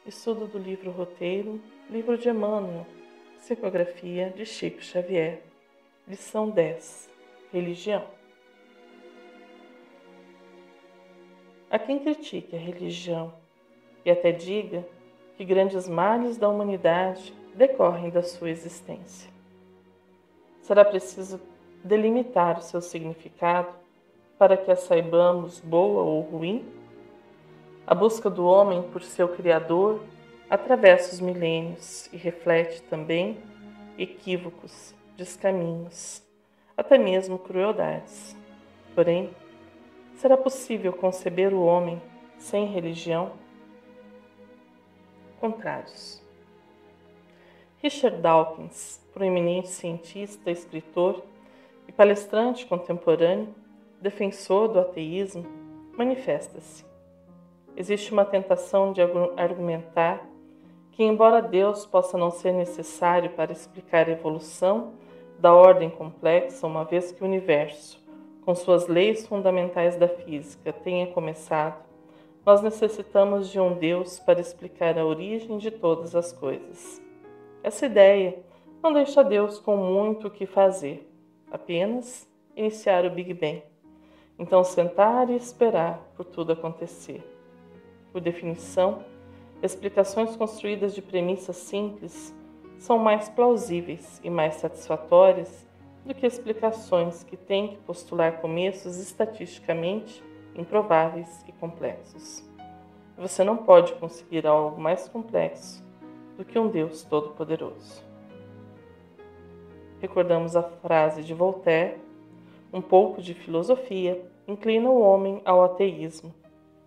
Estudo do livro Roteiro, livro de Emmanuel, psicografia de Chico Xavier. Lição 10. Religião. Há quem critique a religião e até diga que grandes males da humanidade decorrem da sua existência. Será preciso delimitar o seu significado para que a saibamos boa ou ruim? A busca do homem por seu Criador atravessa os milênios e reflete também equívocos, descaminhos, até mesmo crueldades. Porém, será possível conceber o homem sem religião? Contrários. Richard Dawkins, proeminente cientista, escritor e palestrante contemporâneo, defensor do ateísmo, manifesta-se. Existe uma tentação de argumentar que, embora Deus possa não ser necessário para explicar a evolução da ordem complexa, uma vez que o universo, com suas leis fundamentais da física, tenha começado, nós necessitamos de um Deus para explicar a origem de todas as coisas. Essa ideia não deixa Deus com muito o que fazer, apenas iniciar o Big Bang, então sentar e esperar por tudo acontecer. Por definição, explicações construídas de premissas simples são mais plausíveis e mais satisfatórias do que explicações que têm que postular começos estatisticamente improváveis e complexos. Você não pode conseguir algo mais complexo do que um Deus todo-poderoso. Recordamos a frase de Voltaire: um pouco de filosofia inclina o homem ao ateísmo.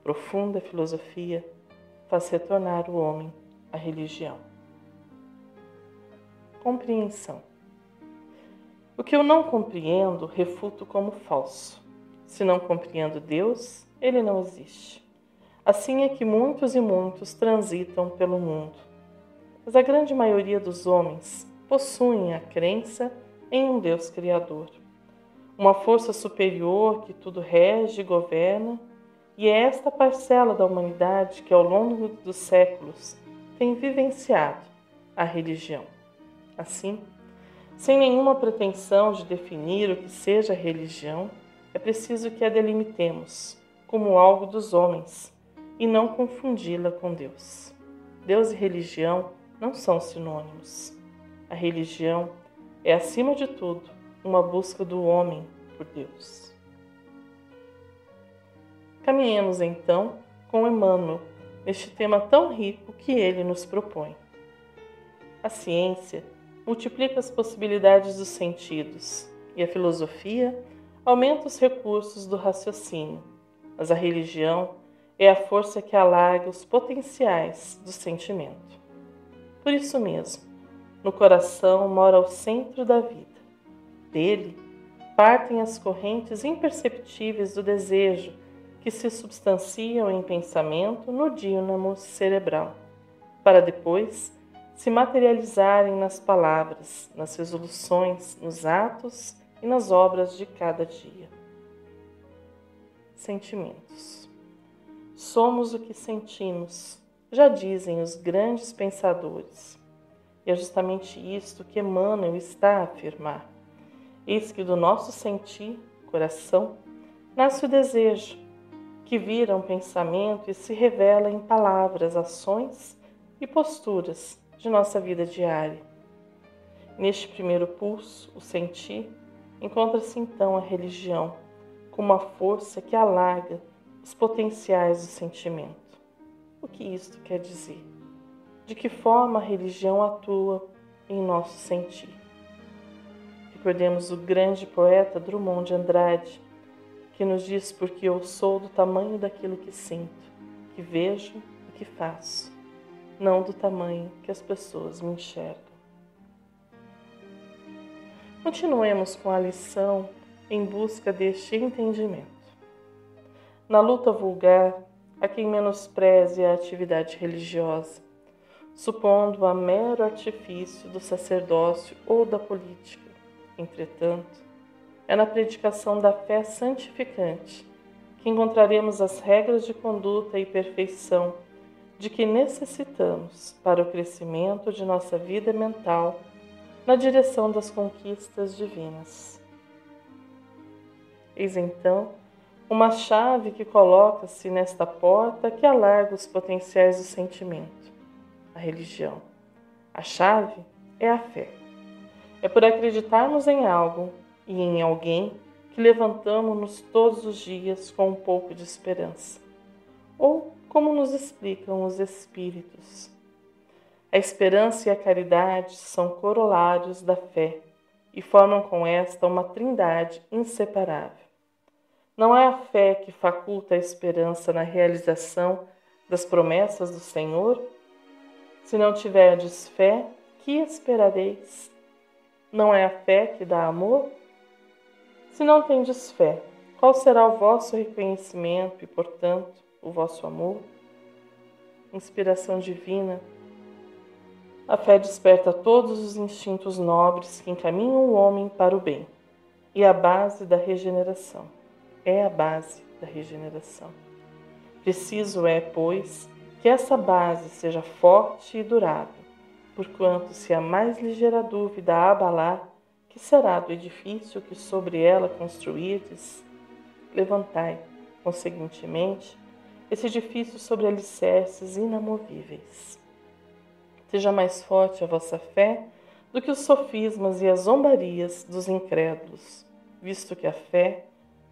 Profunda filosofia faz retornar o homem à religião. Compreensão. O que eu não compreendo, refuto como falso. Se não compreendo Deus, ele não existe. Assim é que muitos e muitos transitam pelo mundo. Mas a grande maioria dos homens possuem a crença em um Deus Criador, uma força superior que tudo rege e governa, e é esta parcela da humanidade que, ao longo dos séculos, tem vivenciado a religião. Assim, sem nenhuma pretensão de definir o que seja religião, é preciso que a delimitemos como algo dos homens e não confundi-la com Deus. Deus e religião não são sinônimos. A religião é, acima de tudo, uma busca do homem por Deus. Caminhemos então com Emmanuel neste tema tão rico que ele nos propõe. A ciência multiplica as possibilidades dos sentidos e a filosofia aumenta os recursos do raciocínio, mas a religião é a força que alarga os potenciais do sentimento. Por isso mesmo, no coração mora o centro da vida. Dele partem as correntes imperceptíveis do desejo que se substanciam em pensamento no dínamo cerebral, para depois se materializarem nas palavras, nas resoluções, nos atos e nas obras de cada dia. Sentimentos. Somos o que sentimos, já dizem os grandes pensadores. E é justamente isto que Emmanuel está a afirmar. Eis que do nosso sentir, coração, nasce o desejo, que vira um pensamento e se revela em palavras, ações e posturas de nossa vida diária. Neste primeiro pulso, o sentir, encontra-se então a religião, com uma força que alarga os potenciais do sentimento. O que isto quer dizer? De que forma a religião atua em nosso sentir? Recordemos o grande poeta Drummond de Andrade, que nos diz: porque eu sou do tamanho daquilo que sinto, que vejo e que faço, não do tamanho que as pessoas me enxergam. Continuemos com a lição em busca deste entendimento. Na luta vulgar, há quem menospreze a atividade religiosa, supondo-a mero artifício do sacerdócio ou da política. Entretanto, é na predicação da fé santificante que encontraremos as regras de conduta e perfeição de que necessitamos para o crescimento de nossa vida mental na direção das conquistas divinas. Eis então uma chave que coloca-se nesta porta que alarga os potenciais do sentimento, a religião. A chave é a fé. É por acreditarmos em algo e em alguém que levantamos-nos todos os dias com um pouco de esperança. Ou como nos explicam os Espíritos. A esperança e a caridade são corolários da fé e formam com esta uma trindade inseparável. Não é a fé que faculta a esperança na realização das promessas do Senhor? Se não tiverdes fé, que esperareis? Não é a fé que dá amor? Se não tendes fé, qual será o vosso reconhecimento e, portanto, o vosso amor? Inspiração divina. A fé desperta todos os instintos nobres que encaminham o homem para o bem. E a base da regeneração. É a base da regeneração. Preciso é, pois, que essa base seja forte e durável, porquanto se a mais ligeira dúvida a abalar, que será do edifício que sobre ela construirdes? Levantai, conseguintemente, esse edifício sobre alicerces inamovíveis. Seja mais forte a vossa fé do que os sofismas e as zombarias dos incrédulos, visto que a fé,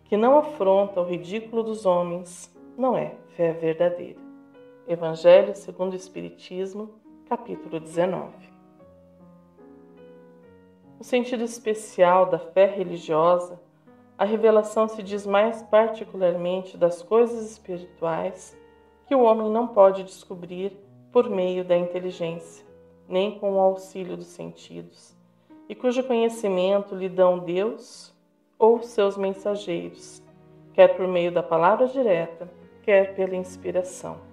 que não afronta o ridículo dos homens, não é fé verdadeira. Evangelho segundo o Espiritismo, capítulo 19. No sentido especial da fé religiosa, a revelação se diz mais particularmente das coisas espirituais que o homem não pode descobrir por meio da inteligência, nem com o auxílio dos sentidos, e cujo conhecimento lhe dão Deus ou seus mensageiros, quer por meio da palavra direta, quer pela inspiração.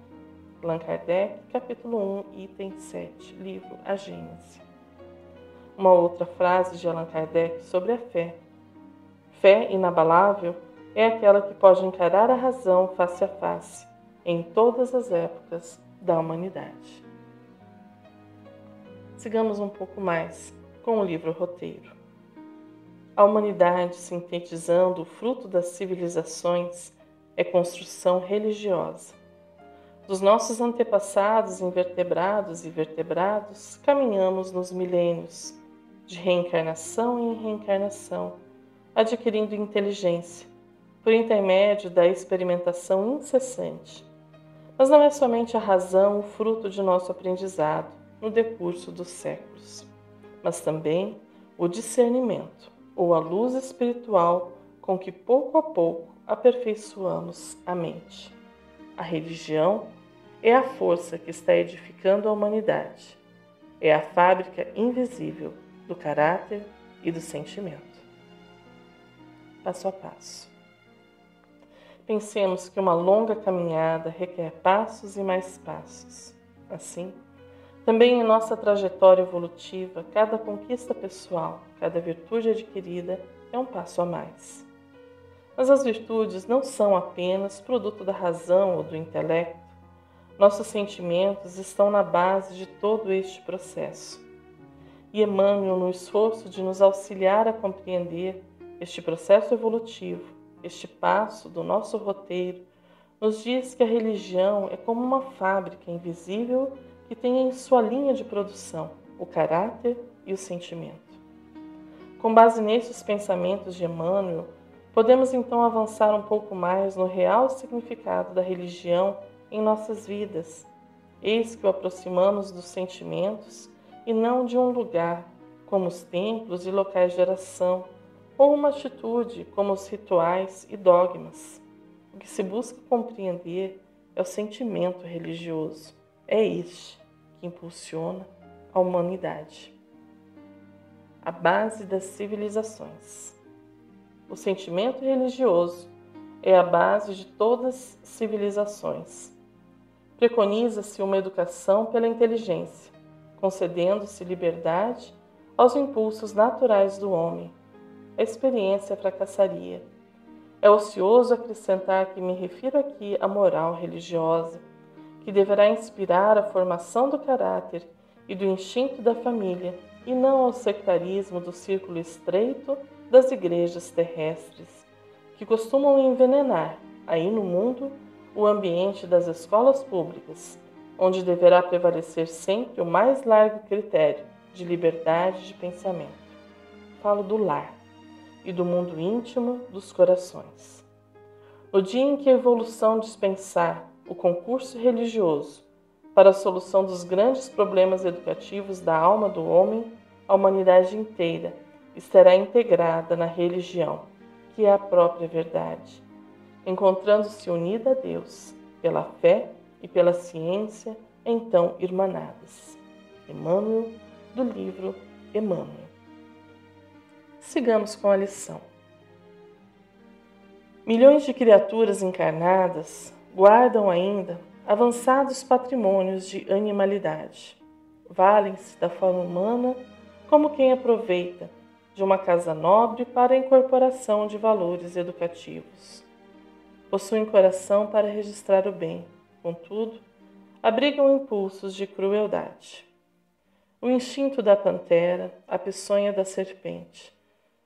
Allan Kardec, capítulo 1, item 7, livro A Gênese. Uma outra frase de Allan Kardec sobre a fé. Fé inabalável é aquela que pode encarar a razão face a face, em todas as épocas da humanidade. Sigamos um pouco mais com o livro Roteiro. A humanidade, sintetizando o fruto das civilizações, é construção religiosa. Dos nossos antepassados invertebrados e vertebrados, caminhamos nos milênios, de reencarnação em reencarnação, adquirindo inteligência, por intermédio da experimentação incessante. Mas não é somente a razão o fruto de nosso aprendizado no decurso dos séculos, mas também o discernimento, ou a luz espiritual com que pouco a pouco aperfeiçoamos a mente. A religião é a força que está edificando a humanidade. É a fábrica invisível do caráter e do sentimento. Passo a passo. Pensemos que uma longa caminhada requer passos e mais passos. Assim, também em nossa trajetória evolutiva, cada conquista pessoal, cada virtude adquirida é um passo a mais. Mas as virtudes não são apenas produto da razão ou do intelecto. Nossos sentimentos estão na base de todo este processo. E Emmanuel, no esforço de nos auxiliar a compreender este processo evolutivo, este passo do nosso roteiro, nos diz que a religião é como uma fábrica invisível que tem em sua linha de produção o caráter e o sentimento. Com base nestes pensamentos de Emmanuel, podemos então avançar um pouco mais no real significado da religião em nossas vidas. Eis que o aproximamos dos sentimentos e não de um lugar, como os templos e locais de oração, ou uma atitude, como os rituais e dogmas. O que se busca compreender é o sentimento religioso. É este que impulsiona a humanidade. A base das civilizações. O sentimento religioso é a base de todas as civilizações. Preconiza-se uma educação pela inteligência, concedendo-se liberdade aos impulsos naturais do homem. A experiência fracassaria. É ocioso acrescentar que me refiro aqui à moral religiosa, que deverá inspirar a formação do caráter e do instinto da família, e não ao sectarismo do círculo estreito das igrejas terrestres, que costumam envenenar, aí no mundo, o ambiente das escolas públicas, onde deverá prevalecer sempre o mais largo critério de liberdade de pensamento. Falo do lar e do mundo íntimo dos corações. No dia em que a evolução dispensar o concurso religioso para a solução dos grandes problemas educativos da alma do homem, a humanidade inteira estará integrada na religião, que é a própria verdade, encontrando-se unida a Deus pela fé e pela ciência, então irmanadas. Emmanuel, do livro Emmanuel. Sigamos com a lição. Milhões de criaturas encarnadas guardam ainda avançados patrimônios de animalidade. Valem-se da forma humana como quem aproveita de uma casa nobre para a incorporação de valores educativos. Possuem coração para registrar o bem, contudo, abrigam impulsos de crueldade. O instinto da pantera, a peçonha da serpente,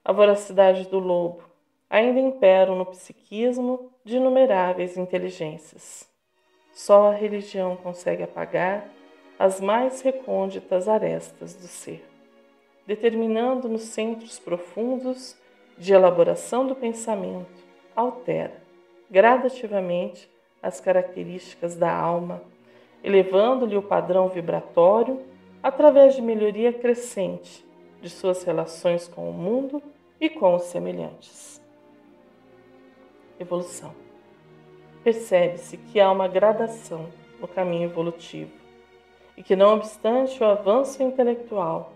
a voracidade do lobo ainda imperam no psiquismo de inumeráveis inteligências. Só a religião consegue apagar as mais recônditas arestas do ser, determinando nos centros profundos de elaboração do pensamento, altera gradativamente as características da alma, elevando-lhe o padrão vibratório através de melhoria crescente de suas relações com o mundo e com os semelhantes. Evolução. Percebe-se que há uma gradação no caminho evolutivo e que, não obstante o avanço intelectual,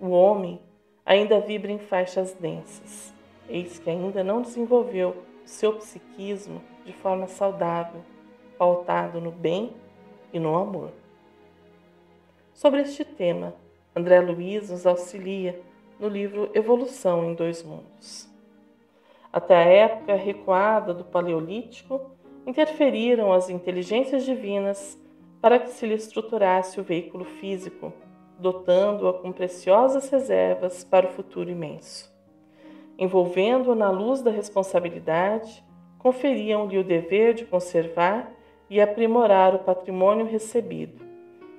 o homem ainda vibra em faixas densas, eis que ainda não desenvolveu o seu psiquismo de forma saudável, pautado no bem e no amor. Sobre este tema, André Luiz nos auxilia no livro Evolução em Dois Mundos. Até a época recuada do Paleolítico, interferiram as inteligências divinas para que se lhe estruturasse o veículo físico, dotando-a com preciosas reservas para o futuro imenso. Envolvendo-a na luz da responsabilidade, conferiam-lhe o dever de conservar e aprimorar o patrimônio recebido,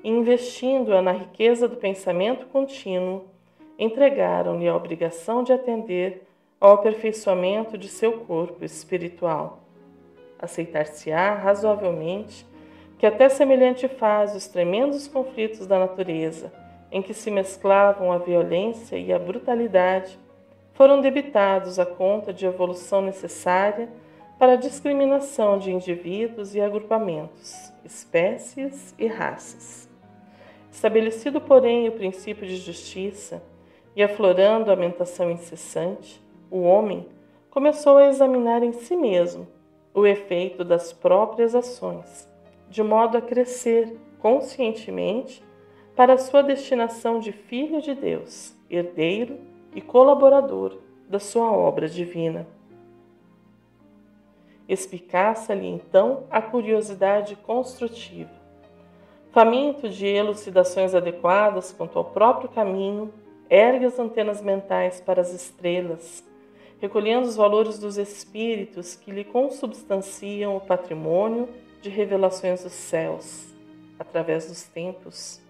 e investindo-a na riqueza do pensamento contínuo, entregaram-lhe a obrigação de atender ao aperfeiçoamento de seu corpo espiritual. Aceitar-se-á razoavelmente que até semelhante fase os tremendos conflitos da natureza, em que se mesclavam a violência e a brutalidade, foram debitados à conta de evolução necessária para a discriminação de indivíduos e agrupamentos, espécies e raças. Estabelecido, porém, o princípio de justiça e aflorando a mentação incessante, o homem começou a examinar em si mesmo o efeito das próprias ações, de modo a crescer conscientemente para a sua destinação de filho de Deus, herdeiro e colaborador da sua obra divina. Espicaça-lhe então a curiosidade construtiva. Faminto de elucidações adequadas quanto ao próprio caminho, ergue as antenas mentais para as estrelas, recolhendo os valores dos espíritos que lhe consubstanciam o patrimônio de revelações dos céus, através dos tempos.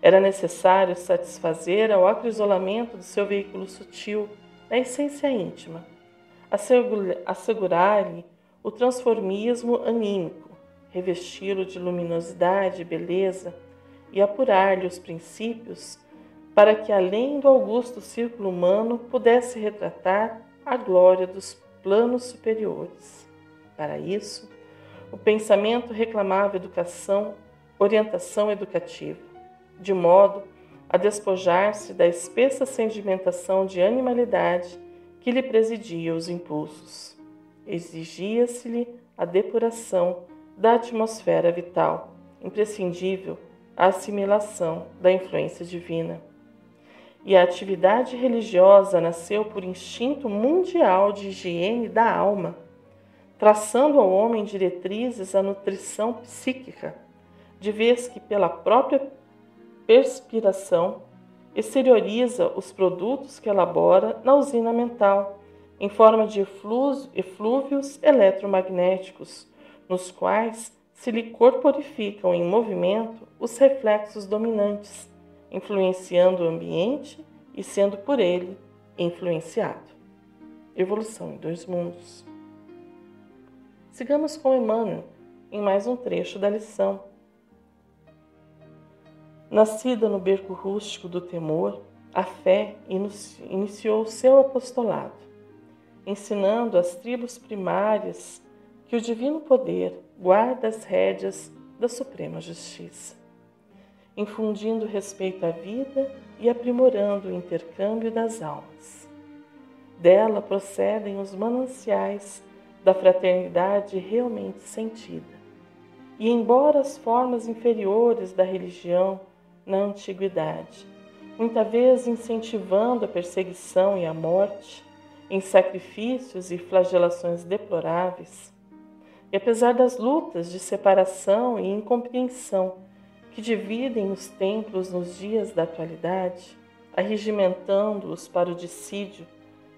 Era necessário satisfazer ao acrisolamento do seu veículo sutil, na essência íntima, assegurar-lhe o transformismo anímico, revesti-lo de luminosidade e beleza e apurar-lhe os princípios para que, além do augusto círculo humano, pudesse retratar a glória dos planos superiores. Para isso, o pensamento reclamava orientação educativa, de modo a despojar-se da espessa sedimentação de animalidade que lhe presidia os impulsos. Exigia-se-lhe a depuração da atmosfera vital, imprescindível à assimilação da influência divina. E a atividade religiosa nasceu por instinto mundial de higiene da alma, traçando ao homem diretrizes à nutrição psíquica, de vez que pela própria perspiração exterioriza os produtos que elabora na usina mental, em forma de eflúvios eletromagnéticos, nos quais se lhe corporificam em movimento os reflexos dominantes, influenciando o ambiente e sendo por ele influenciado. Evolução em dois mundos. Sigamos com Emmanuel em mais um trecho da lição. Nascida no berço rústico do temor, a fé iniciou seu apostolado, ensinando às tribos primárias que o divino poder guarda as rédeas da suprema justiça, infundindo respeito à vida e aprimorando o intercâmbio das almas. Dela procedem os mananciais da fraternidade realmente sentida. E embora as formas inferiores da religião na antiguidade, muitas vezes incentivando a perseguição e a morte, em sacrifícios e flagelações deploráveis, e apesar das lutas de separação e incompreensão que dividem os templos nos dias da atualidade, arregimentando-os para o dissídio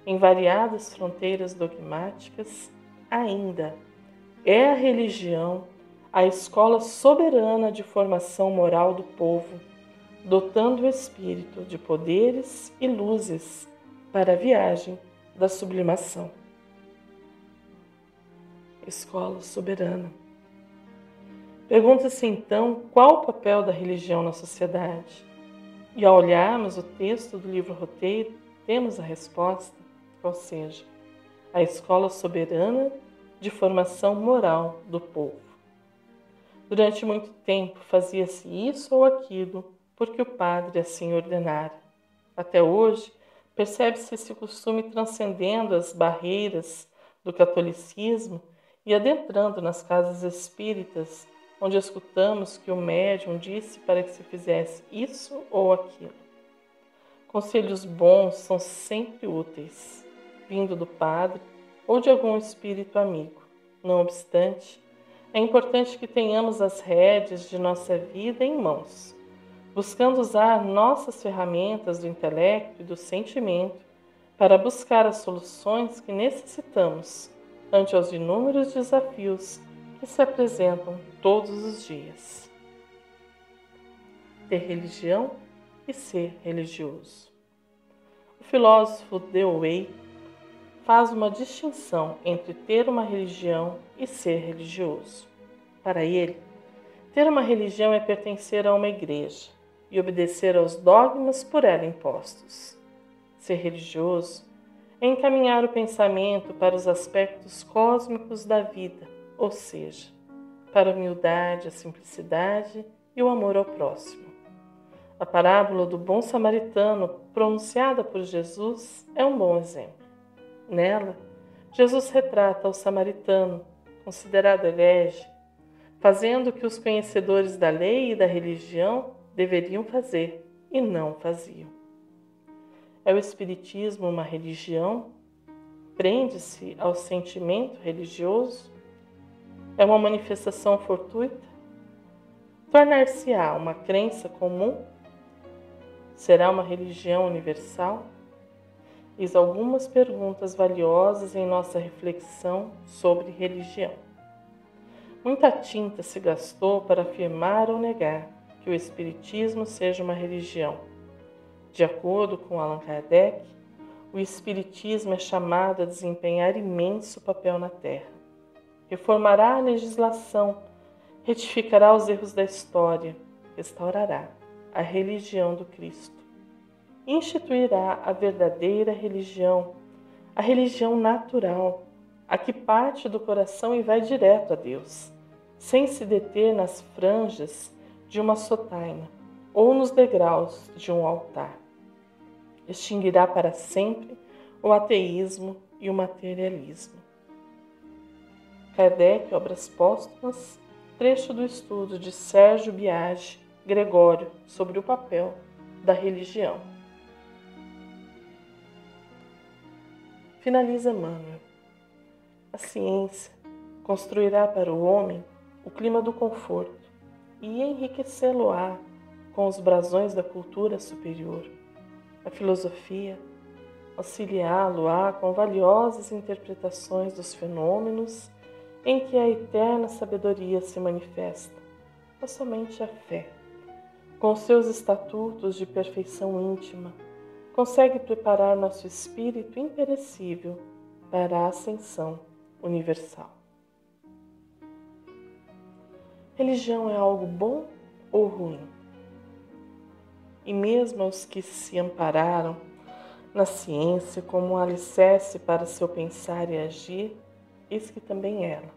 em variadas fronteiras dogmáticas, ainda é a religião a escola soberana de formação moral do povo, dotando o espírito de poderes e luzes para a viagem da sublimação. Escola soberana. Pergunta-se então qual o papel da religião na sociedade. E ao olharmos o texto do livro Roteiro, temos a resposta, ou seja, a escola soberana de formação moral do povo. Durante muito tempo fazia-se isso ou aquilo porque o padre assim ordenara. Até hoje, percebe-se esse costume transcendendo as barreiras do catolicismo e adentrando nas casas espíritas, onde escutamos que o médium disse para que se fizesse isso ou aquilo. Conselhos bons são sempre úteis, vindo do padre ou de algum espírito amigo. Não obstante, é importante que tenhamos as rédeas de nossa vida em mãos, buscando usar nossas ferramentas do intelecto e do sentimento para buscar as soluções que necessitamos ante os inúmeros desafios que se apresentam todos os dias. Ter religião e ser religioso. O filósofo Dewey faz uma distinção entre ter uma religião e ser religioso. Para ele, ter uma religião é pertencer a uma igreja e obedecer aos dogmas por ela impostos. Ser religioso é encaminhar o pensamento para os aspectos cósmicos da vida, ou seja, para a humildade, a simplicidade e o amor ao próximo. A parábola do bom samaritano, pronunciada por Jesus, é um bom exemplo. Nela, Jesus retrata o samaritano, considerado herege, fazendo o que os conhecedores da lei e da religião deveriam fazer e não faziam. É o Espiritismo uma religião? Prende-se ao sentimento religioso? É uma manifestação fortuita? Tornar-se-á uma crença comum? Será uma religião universal? Eis algumas perguntas valiosas em nossa reflexão sobre religião. Muita tinta se gastou para afirmar ou negar que o Espiritismo seja uma religião. De acordo com Allan Kardec, o Espiritismo é chamado a desempenhar imenso papel na Terra. Reformará a legislação, retificará os erros da história, restaurará a religião do Cristo. Instituirá a verdadeira religião, a religião natural, a que parte do coração e vai direto a Deus, sem se deter nas franjas de uma sotaina ou nos degraus de um altar. Extinguirá para sempre o ateísmo e o materialismo. Kardec, Obras Póstumas, trecho do estudo de Sérgio Biagi Gregório sobre o papel da religião. Finaliza Emmanuel. A ciência construirá para o homem o clima do conforto, e enriquecê-lo-á com os brasões da cultura superior. A filosofia auxiliá-lo-á com valiosas interpretações dos fenômenos em que a eterna sabedoria se manifesta, mas somente a fé, com seus estatutos de perfeição íntima, consegue preparar nosso espírito imperecível para a ascensão universal. Religião é algo bom ou ruim? E mesmo aos que se ampararam na ciência como um alicerce para seu pensar e agir, eis que também ela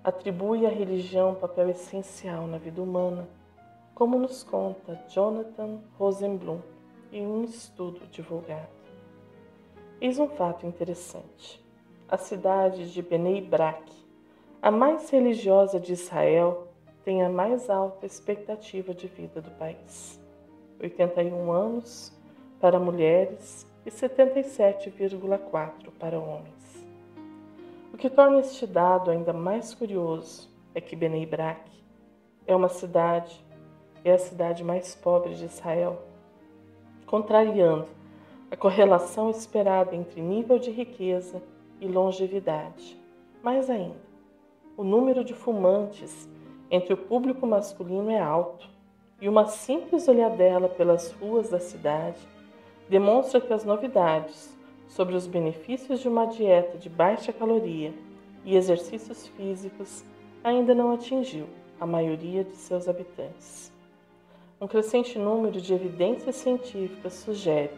atribui à religião um papel essencial na vida humana, como nos conta Jonathan Rosenblum em um estudo divulgado. Eis um fato interessante. A cidade de Bnei Brak, a mais religiosa de Israel, tem a mais alta expectativa de vida do país. 81 anos para mulheres e 77,4 para homens. O que torna este dado ainda mais curioso é que Bnei Brak é a cidade mais pobre de Israel, contrariando a correlação esperada entre nível de riqueza e longevidade. Mais ainda, o número de fumantes entre o público masculino é alto, e uma simples olhadela pelas ruas da cidade demonstra que as novidades sobre os benefícios de uma dieta de baixa caloria e exercícios físicos ainda não atingiu a maioria de seus habitantes. Um crescente número de evidências científicas sugere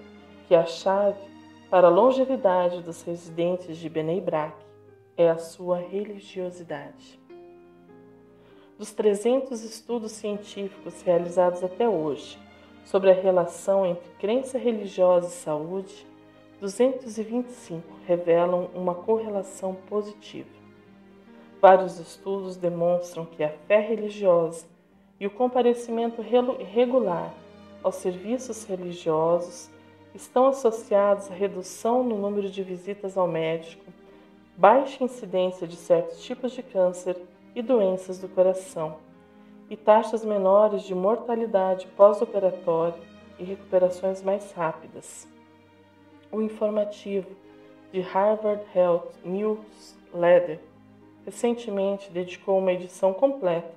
que a chave para a longevidade dos residentes de Bnei Brak é a sua religiosidade. Dos 300 estudos científicos realizados até hoje sobre a relação entre crença religiosa e saúde, 225 revelam uma correlação positiva. Vários estudos demonstram que a fé religiosa e o comparecimento regular aos serviços religiosos estão associados à redução no número de visitas ao médico, baixa incidência de certos tipos de câncer e doenças do coração, e taxas menores de mortalidade pós-operatória e recuperações mais rápidas. O informativo de Harvard Health Newsletter recentemente dedicou uma edição completa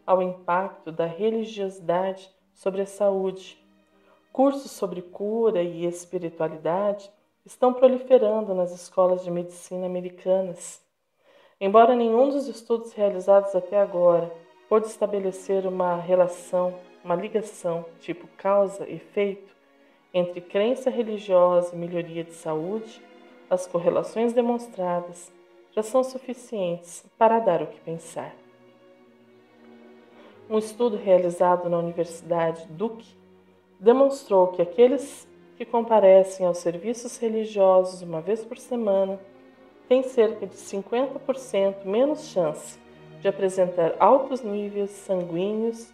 ao impacto da religiosidade sobre a saúde. Cursos sobre cura e espiritualidade estão proliferando nas escolas de medicina americanas. Embora nenhum dos estudos realizados até agora pôde estabelecer uma ligação tipo causa-efeito entre crença religiosa e melhoria de saúde, as correlações demonstradas já são suficientes para dar o que pensar. Um estudo realizado na Universidade Duke demonstrou que aqueles que comparecem aos serviços religiosos uma vez por semana têm cerca de 50% menos chance de apresentar altos níveis sanguíneos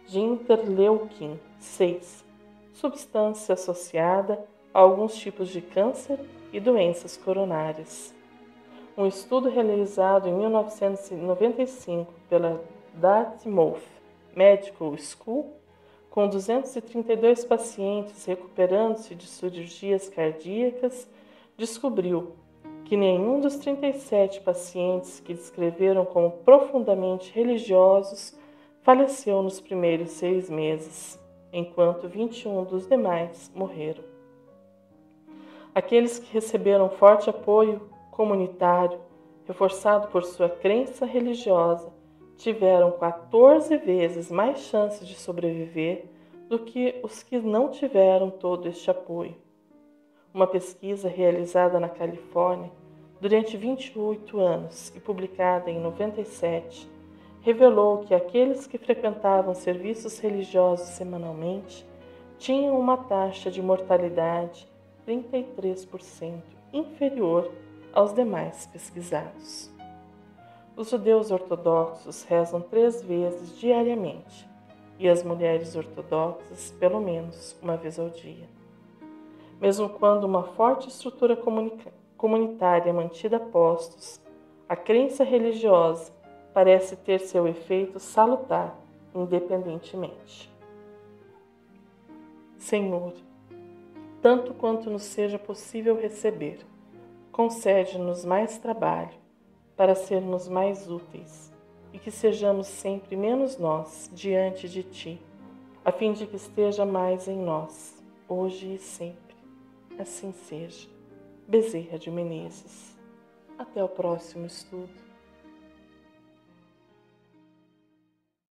de interleukin 6, substância associada a alguns tipos de câncer e doenças coronárias. Um estudo realizado em 1995 pela Dartmouth Medical School, com 232 pacientes recuperando-se de cirurgias cardíacas, descobriu que nenhum dos 37 pacientes que descreveram como profundamente religiosos faleceu nos primeiros 6 meses, enquanto 21 dos demais morreram. Aqueles que receberam forte apoio comunitário, reforçado por sua crença religiosa, tiveram 14 vezes mais chances de sobreviver do que os que não tiveram todo este apoio. Uma pesquisa realizada na Califórnia durante 28 anos e publicada em 97 revelou que aqueles que frequentavam serviços religiosos semanalmente tinham uma taxa de mortalidade 33% inferior aos demais pesquisados. Os judeus ortodoxos rezam 3 vezes diariamente e as mulheres ortodoxas pelo menos uma vez ao dia. Mesmo quando uma forte estrutura comunitária é mantida a postos, a crença religiosa parece ter seu efeito salutar independentemente. Senhor, tanto quanto nos seja possível receber, concede-nos mais trabalho para sermos mais úteis e que sejamos sempre menos nós diante de Ti, a fim de que esteja mais em nós, hoje e sempre. Assim seja. Bezerra de Menezes. Até o próximo estudo.